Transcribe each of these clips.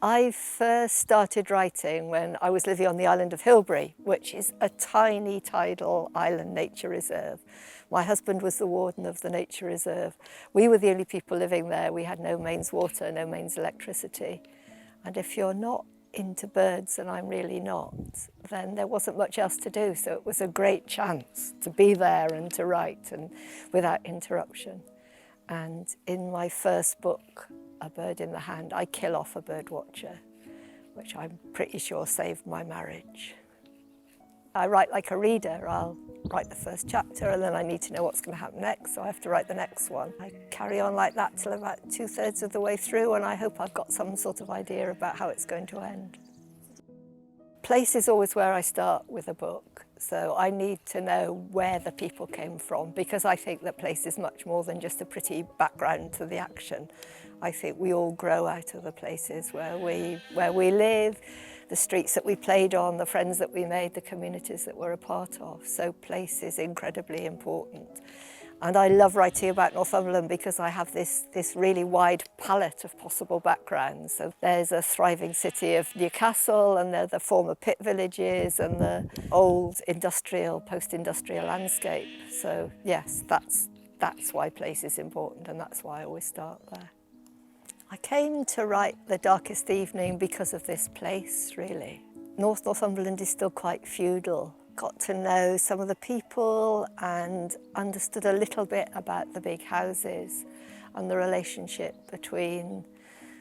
I first started writing when I was living on the island of Hilbre, which is a tiny tidal island nature reserve. My husband was the warden of the nature reserve. We were the only people living there. We had no mains water, no mains electricity. And if you're not into birds, and I'm really not, then there wasn't much else to do. So it was a great chance to be there and to write and without interruption. And in my first book, A Bird in the Hand, I kill off a bird watcher, which I'm pretty sure saved my marriage. I write like a reader. I'll write the first chapter and then I need to know what's going to happen next, so I have to write the next one. I carry on like that till about 2/3 of the way through, and I hope I've got some sort of idea about how it's going to end. Place is always where I start with a book, so I need to know where the people came from, because I think that place is much more than just a pretty background to the action. I think we all grow out of the places where we live, the streets that we played on, the friends that we made, the communities that we're a part of. So place is incredibly important. And I love writing about Northumberland because I have this really wide palette of possible backgrounds. So there's a thriving city of Newcastle, and there are the former pit villages and the old industrial, post-industrial landscape. So yes, that's why place is important, and that's why I always start there. I came to write The Darkest Evening because of this place, really. Northumberland is still quite feudal. Got to know some of the people and understood a little bit about the big houses and the relationship between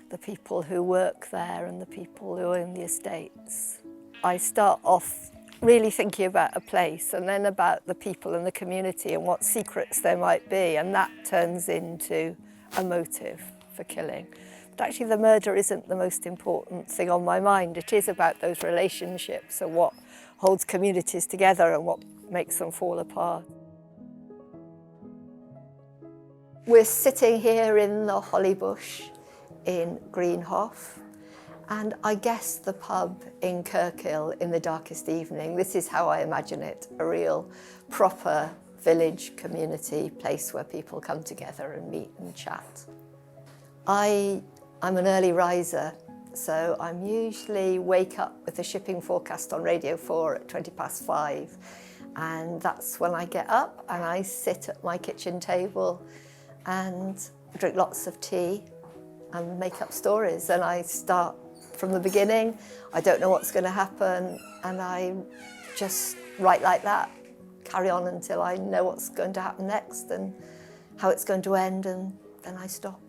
the people who work there and the people who own the estates. I start off really thinking about a place and then about the people and the community and what secrets there might be, and that turns into a motive for killing. But actually the murder isn't the most important thing on my mind. It is about those relationships and what holds communities together and what makes them fall apart. We're sitting here in the holly bush in Greenhoff, and I guess the pub in Kirkhill in The Darkest Evening, this is how I imagine it, a real proper village community place where people come together and meet and chat. I'm an early riser, so I'm usually wake up with the shipping forecast on Radio 4 at 5:20, and that's when I get up and I sit at my kitchen table and drink lots of tea and make up stories, and I start from the beginning. I don't know what's going to happen, and I just write like that, carry on until I know what's going to happen next and how it's going to end, and then I stop.